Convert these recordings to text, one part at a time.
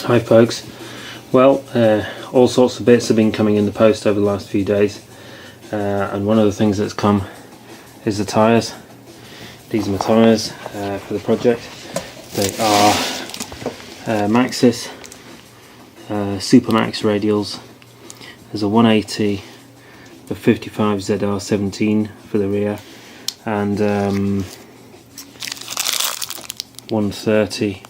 Hi folks, well all sorts of bits have been coming in the post over the last few days, and one of the things that's come is the tyres. These are my tyres for the project. They are Maxxis Supermax radials. There's a 180, a 55 ZR17 for the rear, and 130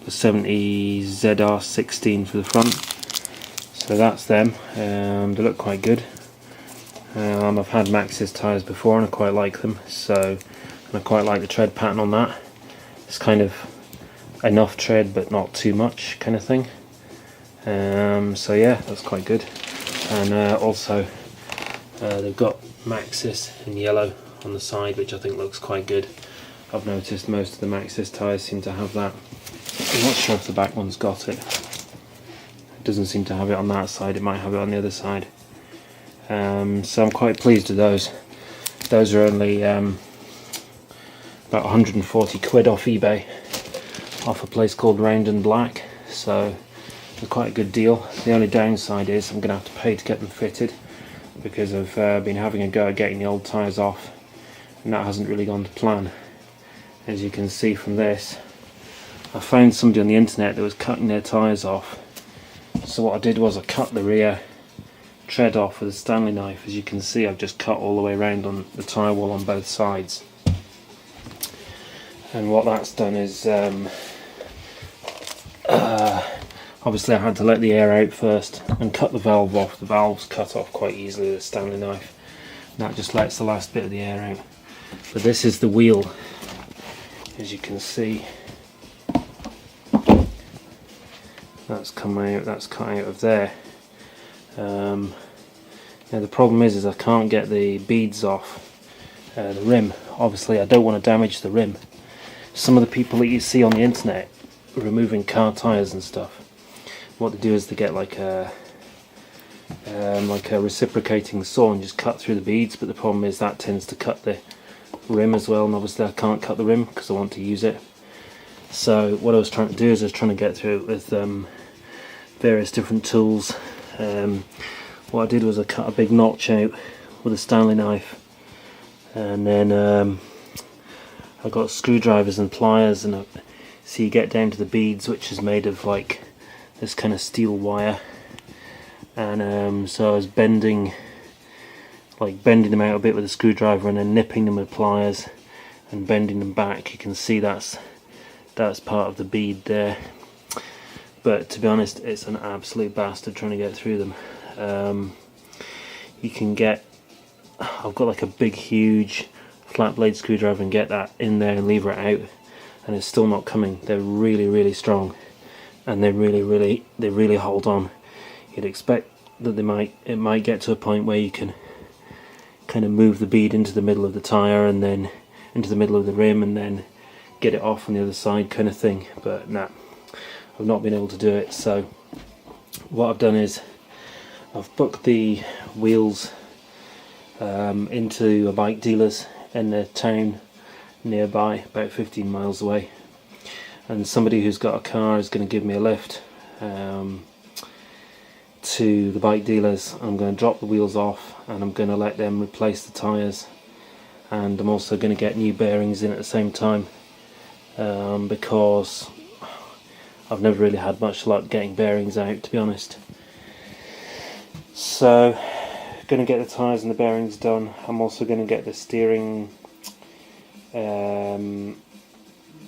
70 ZR16 for the front. So that's them. They look quite good. I've had Maxxis tyres before and I quite like them, and I quite like the tread pattern on that. It's kind of enough tread but not too much kind of thing. So yeah, that's quite good. And also they've got Maxxis in yellow on the side, which I think looks quite good. I've noticed most of the Maxxis tyres seem to have that. I'm not sure if the back one's got it. It doesn't seem to have it on that side, it might have it on the other side. So I'm quite pleased with those. Those are only about 140 quid off eBay, off a place called Round and Black, so it's quite a good deal. The only downside is I'm going to have to pay to get them fitted, because I've been having a go at getting the old tyres off, and that hasn't really gone to plan. As you can see from this, I found somebody on the internet that was cutting their tyres off. So what I did was I cut the rear tread off with a Stanley knife. As you can see, I've just cut all the way around on the tyre wall on both sides. And what that's done is, obviously I had to let the air out first and cut the valve off. The valve's cut off quite easily with a Stanley knife. And that just lets the last bit of the air out. But this is the wheel. As you can see, that's come out, that's cut out of there. Now the problem is I can't get the beads off the rim. Obviously I don't want to damage the rim. Some of the people that you see on the internet removing car tyres and stuff, what they do is they get like a reciprocating saw and just cut through the beads, but the problem is that tends to cut the rim as well, and obviously I can't cut the rim because I want to use it. So what I was trying to do is I was trying to get through it with various different tools. What I did was I cut a big notch out with a Stanley knife, and then I got screwdrivers and pliers, and so you get down to the beads, which is made of like this kind of steel wire, and so I was bending them out a bit with a screwdriver and then nipping them with pliers and bending them back. You can see that's part of the bead there. But to be honest, it's an absolute bastard trying to get through them. You can get, I've got like a big huge flat blade screwdriver and get that in there and lever it out, and it's still not coming. They're really strong, and they really hold on. You'd expect that it might get to a point where you can kind of move the bead into the middle of the tyre and then into the middle of the rim and then get it off on the other side kind of thing, but nah, I've not been able to do it. So what I've done is I've booked the wheels into a bike dealer's in a town nearby, about 15 miles away, and somebody who's got a car is going to give me a lift to the bike dealers. I'm going to drop the wheels off and I'm going to let them replace the tyres, and I'm also going to get new bearings in at the same time, because I've never really had much luck getting bearings out, to be honest. So going to get the tyres and the bearings done. I'm also going to get the steering, the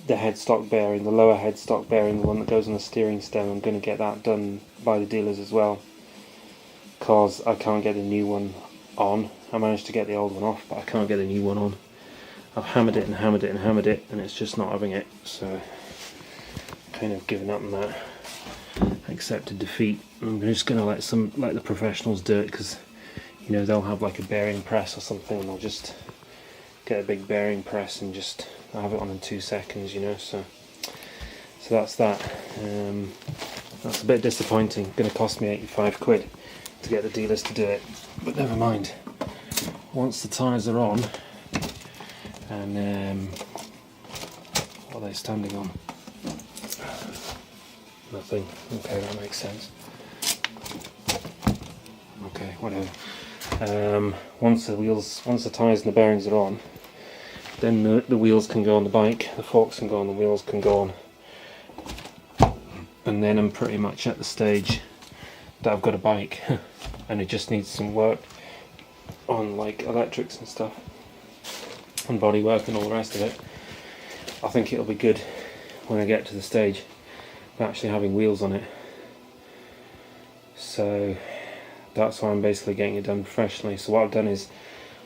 headstock bearing, the lower headstock bearing, the one that goes on the steering stem. I'm going to get that done by the dealers as well, because I can't get the new one on. I managed to get the old one off, but I can't get the new one on. I've hammered it and hammered it and hammered it, and it's just not having it. So kind of given up on that. Accepted defeat. I'm just going to let the professionals do it, because you know they'll have like a bearing press or something, and they'll just get a big bearing press and just have it on in 2 seconds, you know. So that's that. That's a bit disappointing. Going to cost me 85 quid to get the dealers to do it, but never mind. Once the tyres are on, and what are they standing on? Nothing. Okay, that makes sense. Okay, whatever. Once the tyres and the bearings are on, then the wheels can go on the bike, the forks can go on, the wheels can go on. And then I'm pretty much at the stage that I've got a bike and it just needs some work on like electrics and stuff and body work and all the rest of it. I think it'll be good when I get to the stage of actually having wheels on it. So that's why I'm basically getting it done professionally. So what I've done is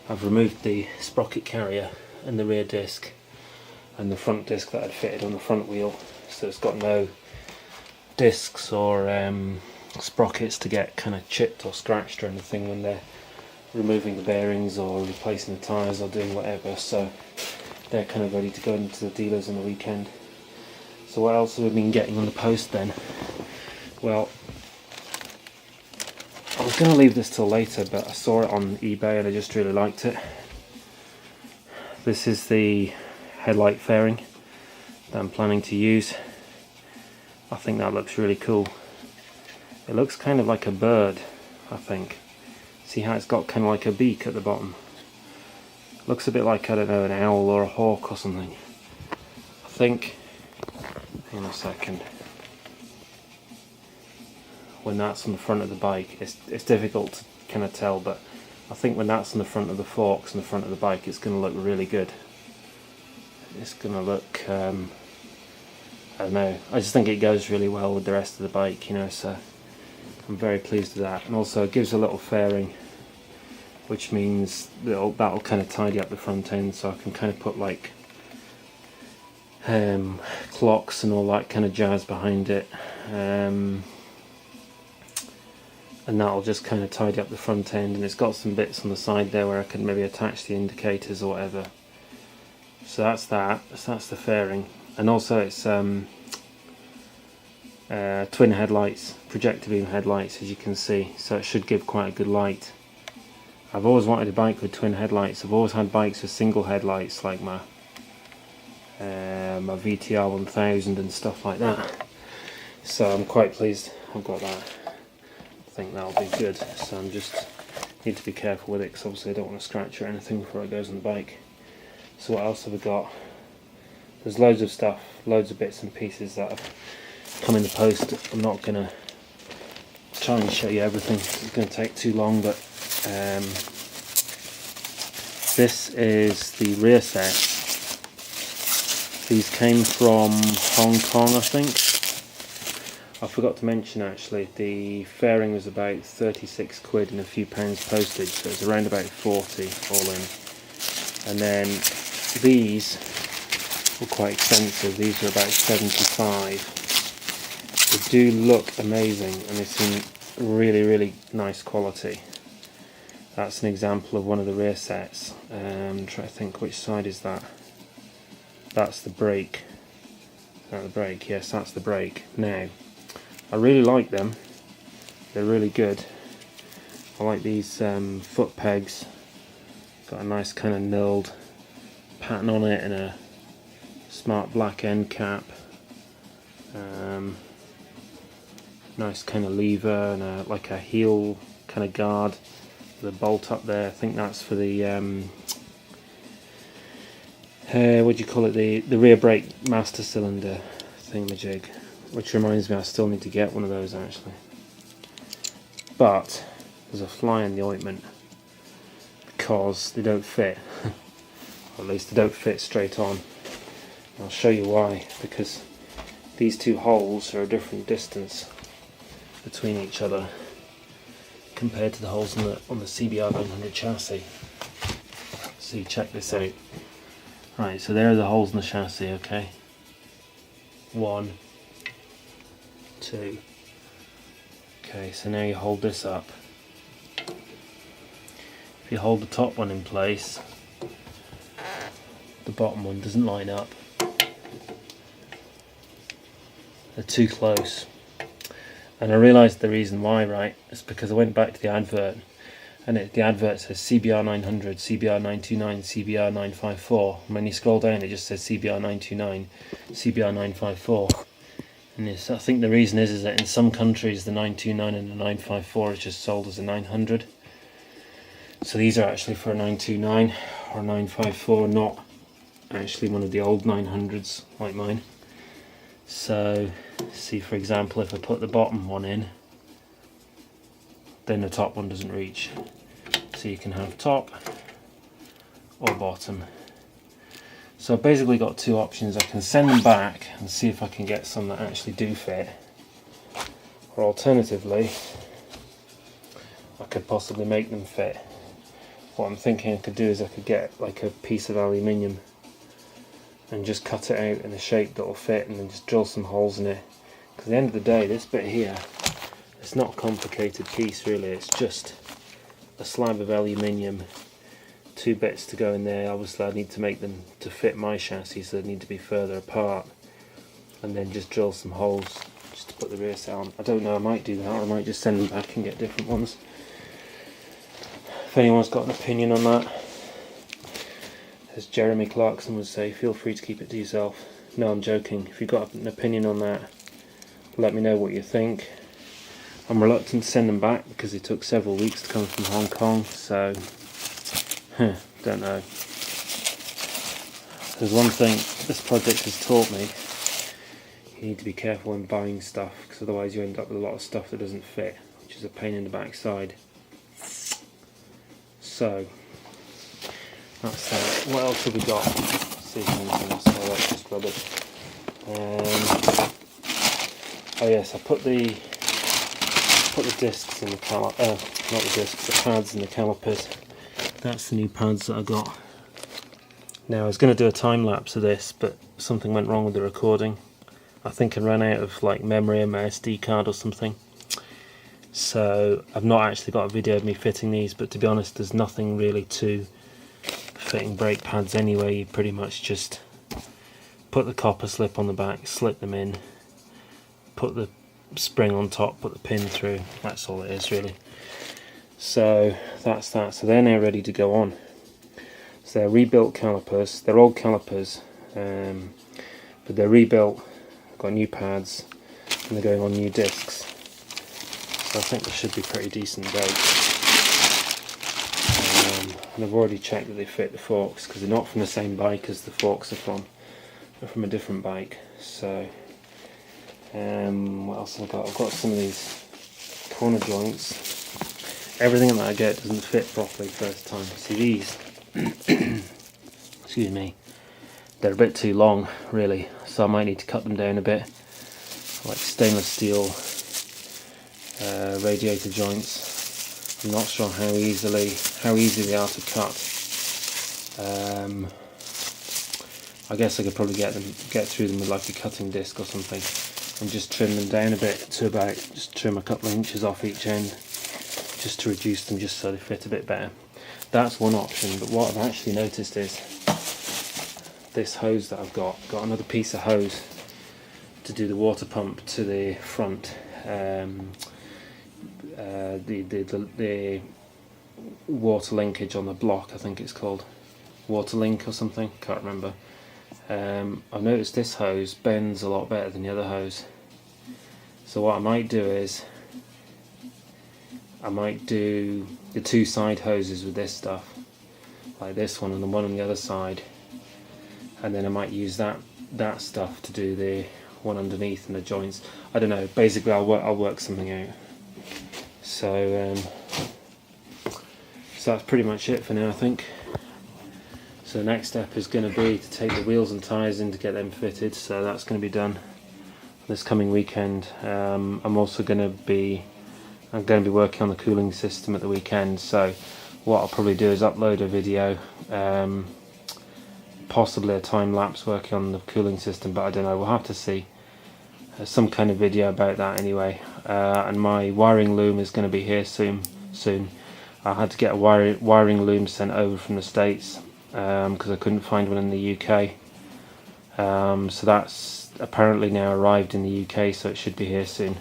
I've removed the sprocket carrier and the rear disc and the front disc that I'd fitted on the front wheel, so it's got no discs or sprockets to get kind of chipped or scratched or anything when they're removing the bearings or replacing the tyres or doing whatever. So they're kind of ready to go into the dealers on the weekend. So what else have we been getting on the post then? Well, I was going to leave this till later, but I saw it on eBay and I just really liked it. This is the headlight fairing that I'm planning to use. I think that looks really cool. It looks kind of like a bird, I think. See how it's got kind of like a beak at the bottom? Looks a bit like, I don't know, an owl or a hawk or something. I think, hang on a second, when that's on the front of the bike, it's difficult to kind of tell, but I think when that's on the front of the forks and the front of the bike, it's going to look really good. It's going to look, I don't know, I just think it goes really well with the rest of the bike, you know, so I'm very pleased with that. And also it gives a little fairing, which means that'll kind of tidy up the front end, so I can kind of put like clocks and all that kind of jazz behind it, and that'll just kind of tidy up the front end. And it's got some bits on the side there where I can maybe attach the indicators or whatever. So that's that. So that's the fairing. And also it's twin headlights, projector beam headlights, as you can see, so it should give quite a good light. I've always wanted a bike with twin headlights. I've always had bikes with single headlights, like my VTR 1000 and stuff like that. So I'm quite pleased I've got that. I think that'll be good. So I'm just need to be careful with it, because obviously I don't want to scratch or anything before it goes on the bike. So what else have we got? There's loads of stuff, loads of bits and pieces that have come in the post. I'm not going to try and show you everything, it's going to take too long, but this is the rear set. These came from Hong Kong, I think. I forgot to mention actually, the fairing was about 36 quid and a few pounds postage, so it's around about 40 all in. And then these were quite expensive. These were about 75. They do look amazing and they seem really, really nice quality. That's an example of one of the rear sets. I'm trying to think, which side is that? That's the brake. Is that the brake? Yes, that's the brake. Now, I really like them. They're really good. I like these foot pegs. Got a nice kind of knurled pattern on it and a smart black end cap. Nice kind of lever and like a heel kind of guard with a bolt up there. I think that's for the what do you call it, the rear brake master cylinder thingamajig, which reminds me I still need to get one of those actually. But there's a fly in the ointment because they don't fit, or at least they don't fit straight on. I'll show you why, because these two holes are a different distance between each other compared to the holes on the CBR900 chassis. So you check this out. Right, so there are the holes in the chassis, okay? 1, 2. Okay, so now you hold this up. If you hold the top one in place, the bottom one doesn't line up. They're too close. And I realised the reason why, right? It's because I went back to the advert, and the advert says CBR900, CBR929, CBR954. And when you scroll down, it just says CBR929, CBR954. And this, I think the reason is that in some countries the 929 and the 954 is just sold as a 900. So these are actually for a 929 or 954, not actually one of the old 900s like mine. So see, for example, if I put the bottom one in, then the top one doesn't reach. So you can have top or bottom. So I've basically got two options. I can send them back and see if I can get some that actually do fit, or alternatively I could possibly make them fit. What I'm thinking I could do is I could get like a piece of aluminium and just cut it out in a shape that will fit, and then just drill some holes in it. Because at the end of the day, this bit here, it's not a complicated piece really, it's just a slab of aluminium, two bits to go in there. Obviously I need to make them to fit my chassis, so they need to be further apart, and then just drill some holes just to put the rear set on. I don't know, I might do that, or I might just send them back and get different ones. If anyone's got an opinion on that, as Jeremy Clarkson would say, feel free to keep it to yourself. No, I'm joking. If you've got an opinion on that, let me know what you think. I'm reluctant to send them back because they took several weeks to come from Hong Kong, so don't know. There's one thing this project has taught me: you need to be careful when buying stuff, because otherwise you end up with a lot of stuff that doesn't fit, which is a pain in the backside. So that's that. What else have we got? Let's see if anything else. Oh, that's just rubbish. Oh yes, I put the discs in the not the discs, the pads in the calipers. That's the new pads that I got. Now I was going to do a time lapse of this, but something went wrong with the recording. I think I ran out of like memory in my SD card or something. So I've not actually got a video of me fitting these, but to be honest, there's nothing really to fitting brake pads anyway. You pretty much just put the copper slip on the back, slip them in, put the spring on top, put the pin through. That's all it is really. So that's that. So they're now ready to go on. So they're rebuilt calipers. They're old calipers, but they're rebuilt. Got new pads, and they're going on new discs. So I think they should be pretty decent brakes. And I've already checked that they fit the forks, because they're not from the same bike as the forks are from. They're from a different bike. So what else have I got? I've got some of these corner joints. Everything that I get doesn't fit properly first time. See these? Excuse me. They're a bit too long, really, so I might need to cut them down a bit. Like stainless steel radiator joints. I'm not sure how easy they are to cut. I guess I could probably get through them with like a cutting disc or something, and just trim them down a bit to about, just trim a couple of inches off each end, just to reduce them, just so they fit a bit better. That's one option. But what I've actually noticed is this hose that I've got another piece of hose to do the water pump to the front. The water linkage on the block, I think it's called water link or something, can't remember. I've noticed this hose bends a lot better than the other hose. So what I might do is I might do the two side hoses with this stuff, like this one and the one on the other side, and then I might use that stuff to do the one underneath and the joints. I don't know, basically I'll work something out. So that's pretty much it for now, I think. So the next step is going to be to take the wheels and tyres in to get them fitted, so that's going to be done this coming weekend. I'm going to be working on the cooling system at the weekend, so what I'll probably do is upload a video, possibly a time lapse working on the cooling system, but I don't know, we'll have to see. Some kind of video about that anyway. And my wiring loom is going to be here soon. I had to get a wiring loom sent over from the States because I couldn't find one in the UK. So that's apparently now arrived in the UK, so it should be here soon.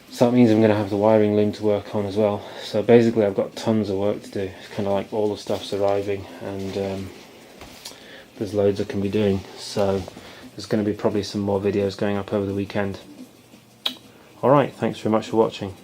So that means I'm going to have the wiring loom to work on as well. So basically I've got tons of work to do. It's kind of like all the stuff's arriving, and there's loads I can be doing. So there's going to be probably some more videos going up over the weekend. Alright, thanks very much for watching.